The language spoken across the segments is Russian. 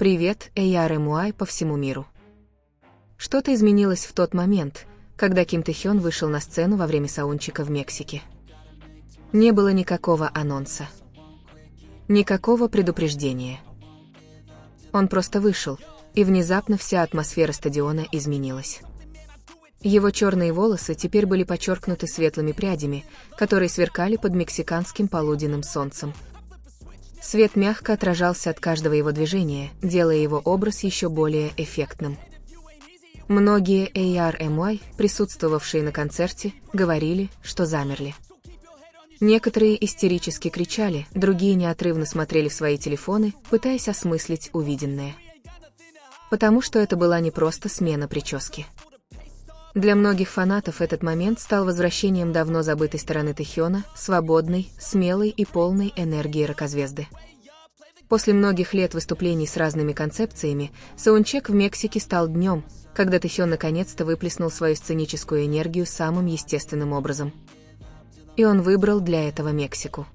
Привет, ARMY по всему миру. Что-то изменилось в тот момент, когда Ким Тэхён вышел на сцену во время саундчека в Мексике. Не было никакого анонса. Никакого предупреждения. Он просто вышел, и внезапно вся атмосфера стадиона изменилась. Его черные волосы теперь были подчеркнуты светлыми прядями, которые сверкали под мексиканским полуденным солнцем. Свет мягко отражался от каждого его движения, делая его образ еще более эффектным. Многие ARMY, присутствовавшие на концерте, говорили, что замерли. Некоторые истерически кричали, другие неотрывно смотрели в свои телефоны, пытаясь осмыслить увиденное. Потому что это была не просто смена прически. Для многих фанатов этот момент стал возвращением давно забытой стороны Тэхёна, свободной, смелой и полной энергии рок-звезды. После многих лет выступлений с разными концепциями, саундчек в Мексике стал днем, когда Тэхён наконец-то выплеснул свою сценическую энергию самым естественным образом. И он выбрал для этого Мексику.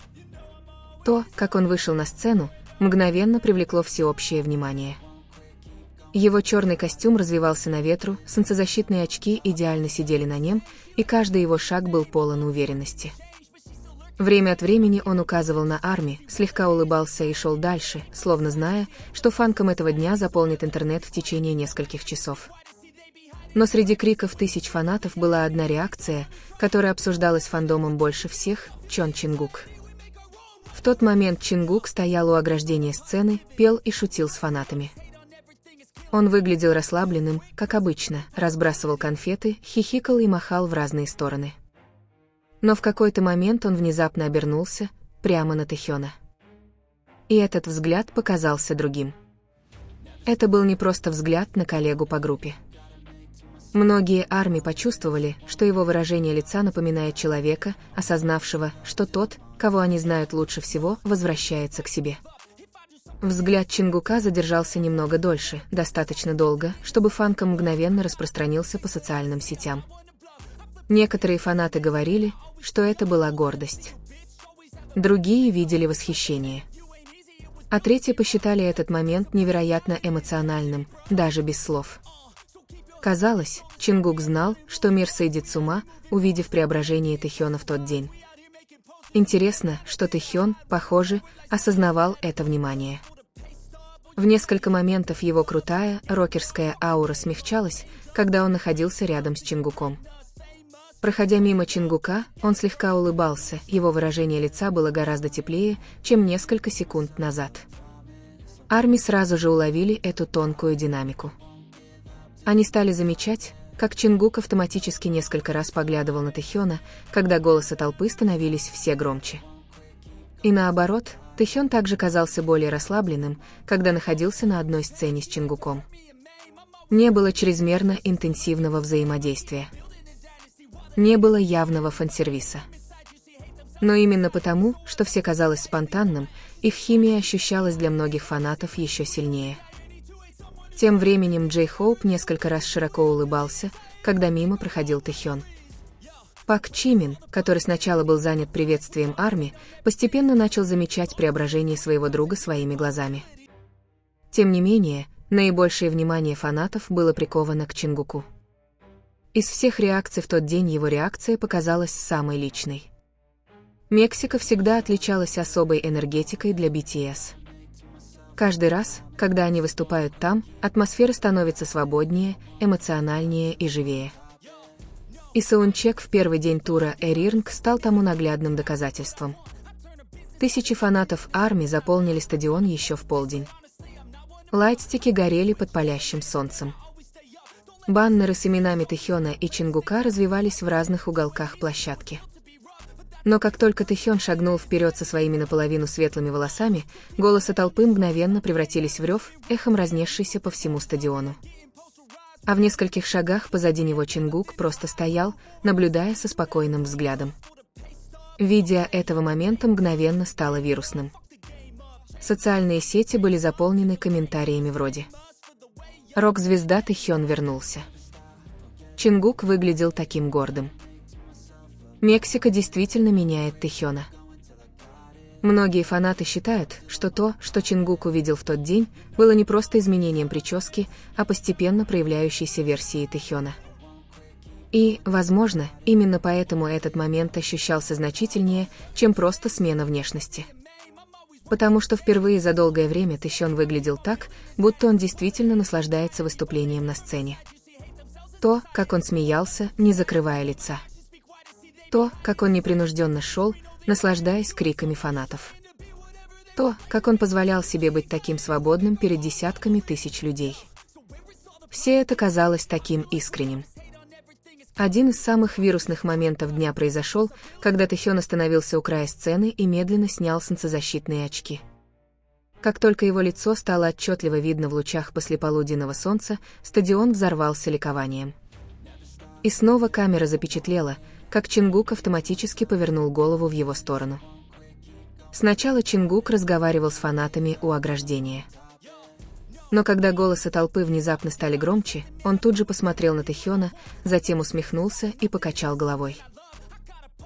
То, как он вышел на сцену, мгновенно привлекло всеобщее внимание. Его черный костюм развивался на ветру, солнцезащитные очки идеально сидели на нем, и каждый его шаг был полон уверенности. Время от времени он указывал на ARMY, слегка улыбался и шел дальше, словно зная, что фанкам этого дня заполнит интернет в течение нескольких часов. Но среди криков тысяч фанатов была одна реакция, которая обсуждалась фандомом больше всех – Чон Чингук. В тот момент Чингук стоял у ограждения сцены, пел и шутил с фанатами. Он выглядел расслабленным, как обычно, разбрасывал конфеты, хихикал и махал в разные стороны. Но в какой-то момент он внезапно обернулся, прямо на Тэхёна. И этот взгляд показался другим. Это был не просто взгляд на коллегу по группе. Многие ARMY почувствовали, что его выражение лица напоминает человека, осознавшего, что тот, кого они знают лучше всего, возвращается к себе. Взгляд Чингука задержался немного дольше, достаточно долго, чтобы фанкам мгновенно распространился по социальным сетям. Некоторые фанаты говорили, что это была гордость. Другие видели восхищение. А третьи посчитали этот момент невероятно эмоциональным, даже без слов. Казалось, Чингук знал, что мир сойдет с ума, увидев преображение Тэхёна в тот день. Интересно, что Тэхён, похоже, осознавал это внимание. В несколько моментов его крутая, рокерская аура смягчалась, когда он находился рядом с Чингуком. Проходя мимо Чингука, он слегка улыбался, его выражение лица было гораздо теплее, чем несколько секунд назад. ARMY сразу же уловили эту тонкую динамику. Они стали замечать, как Чингук автоматически несколько раз поглядывал на Тэхёна, когда голоса толпы становились все громче. И наоборот, Тэхён также казался более расслабленным, когда находился на одной сцене с Чингуком. Не было чрезмерно интенсивного взаимодействия. Не было явного фан-сервиса. Но именно потому, что все казалось спонтанным, их химия ощущалась для многих фанатов еще сильнее. Тем временем Джей Хоуп несколько раз широко улыбался, когда мимо проходил Тэхён. Пак Чимин, который сначала был занят приветствием ARMY, постепенно начал замечать преображение своего друга своими глазами. Тем не менее, наибольшее внимание фанатов было приковано к Чингуку. Из всех реакций в тот день его реакция показалась самой личной. Мексика всегда отличалась особой энергетикой для BTS. Каждый раз, когда они выступают там, атмосфера становится свободнее, эмоциональнее и живее. И саундчек в первый день тура A-Ring стал тому наглядным доказательством. Тысячи фанатов ARMY заполнили стадион еще в полдень. Лайтстики горели под палящим солнцем. Баннеры с именами Тэхёна и Чингука развивались в разных уголках площадки. Но как только Тэхён шагнул вперед со своими наполовину светлыми волосами, голоса толпы мгновенно превратились в рев, эхом разнесшийся по всему стадиону. А в нескольких шагах позади него Чингук просто стоял, наблюдая со спокойным взглядом. Видео этого момента мгновенно стало вирусным. Социальные сети были заполнены комментариями вроде: «Рок-звезда Тэхён вернулся». Чингук выглядел таким гордым. Мексика действительно меняет Тэхёна. Многие фанаты считают, что то, что Чингук увидел в тот день, было не просто изменением прически, а постепенно проявляющейся версией Тэхёна. И, возможно, именно поэтому этот момент ощущался значительнее, чем просто смена внешности. Потому что впервые за долгое время Тэхён выглядел так, будто он действительно наслаждается выступлением на сцене. То, как он смеялся, не закрывая лица. То, как он непринужденно шел, наслаждаясь криками фанатов. То, как он позволял себе быть таким свободным перед десятками тысяч людей. Все это казалось таким искренним. Один из самых вирусных моментов дня произошел, когда Тэхён остановился у края сцены и медленно снял солнцезащитные очки. Как только его лицо стало отчетливо видно в лучах послеполуденного солнца, стадион взорвался ликованием. И снова камера запечатлела, как Чингук автоматически повернул голову в его сторону. Сначала Чингук разговаривал с фанатами у ограждения. Но когда голоса толпы внезапно стали громче, он тут же посмотрел на Тэхёна, затем усмехнулся и покачал головой.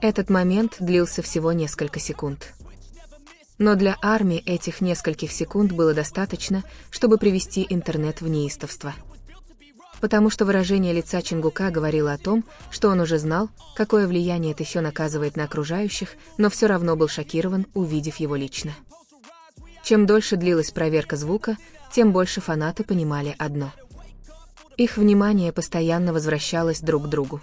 Этот момент длился всего несколько секунд. Но для армии этих нескольких секунд было достаточно, чтобы привести интернет в неистовство. Потому что выражение лица Чингука говорило о том, что он уже знал, какое влияние Тэхён оказывает на окружающих, но все равно был шокирован, увидев его лично. Чем дольше длилась проверка звука, тем больше фанаты понимали одно. Их внимание постоянно возвращалось друг к другу.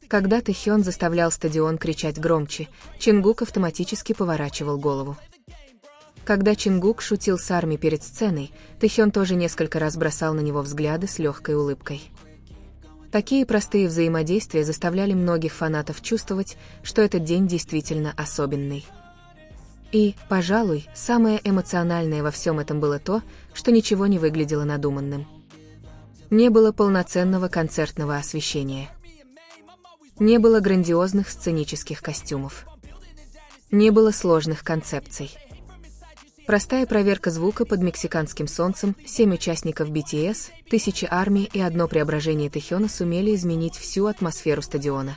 Когда Тэхён заставлял стадион кричать громче, Чингук автоматически поворачивал голову. Когда Чингук шутил с армией перед сценой, Тэхён тоже несколько раз бросал на него взгляды с легкой улыбкой. Такие простые взаимодействия заставляли многих фанатов чувствовать, что этот день действительно особенный. И, пожалуй, самое эмоциональное во всем этом было то, что ничего не выглядело надуманным. Не было полноценного концертного освещения. Не было грандиозных сценических костюмов. Не было сложных концепций. Простая проверка звука под мексиканским солнцем, 7 участников BTS, тысячи армий и одно преображение Тэхёна сумели изменить всю атмосферу стадиона.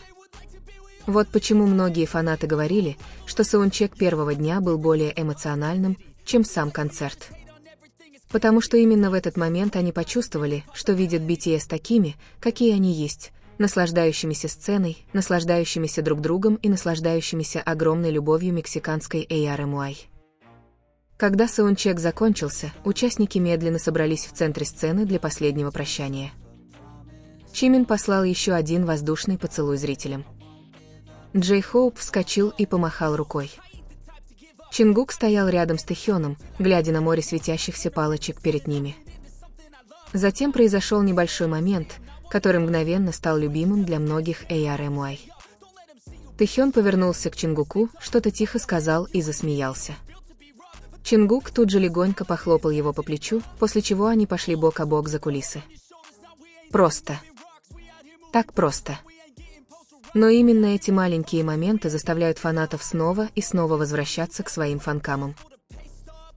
Вот почему многие фанаты говорили, что саундчек первого дня был более эмоциональным, чем сам концерт. Потому что именно в этот момент они почувствовали, что видят BTS такими, какие они есть, наслаждающимися сценой, наслаждающимися друг другом и наслаждающимися огромной любовью мексиканской ARMY. Когда саундчек закончился, участники медленно собрались в центре сцены для последнего прощания. Чимин послал еще один воздушный поцелуй зрителям. Джей Хоуп вскочил и помахал рукой. Чингук стоял рядом с Тэхёном, глядя на море светящихся палочек перед ними. Затем произошел небольшой момент, который мгновенно стал любимым для многих ARMY. Тэхён повернулся к Чингуку, что-то тихо сказал и засмеялся. Чингук тут же легонько похлопал его по плечу, после чего они пошли бок о бок за кулисы. Просто. Так просто. Но именно эти маленькие моменты заставляют фанатов снова и снова возвращаться к своим фанкамам.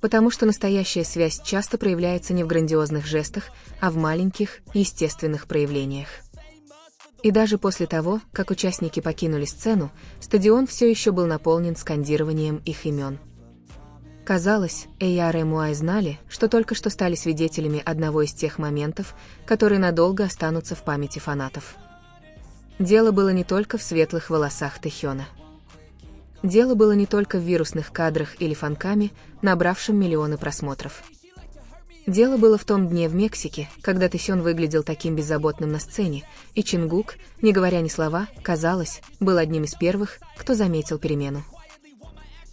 Потому что настоящая связь часто проявляется не в грандиозных жестах, а в маленьких, естественных проявлениях. И даже после того, как участники покинули сцену, стадион все еще был наполнен скандированием их имен. Казалось, ARMY знали, что только что стали свидетелями одного из тех моментов, которые надолго останутся в памяти фанатов. Дело было не только в светлых волосах Тэхёна. Дело было не только в вирусных кадрах или фанкаме, набравшем миллионы просмотров. Дело было в том дне в Мексике, когда Тэхён выглядел таким беззаботным на сцене, и Чингук, не говоря ни слова, казалось, был одним из первых, кто заметил перемену.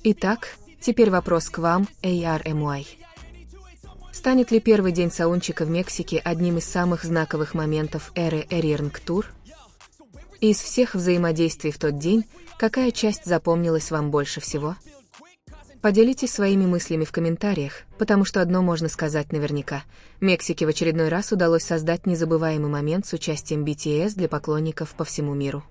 Итак, теперь вопрос к вам, ARMY. Станет ли первый день саундчека в Мексике одним из самых знаковых моментов эры Эрирнг Тур? Из всех взаимодействий в тот день, какая часть запомнилась вам больше всего? Поделитесь своими мыслями в комментариях, потому что одно можно сказать наверняка. Мексике в очередной раз удалось создать незабываемый момент с участием BTS для поклонников по всему миру.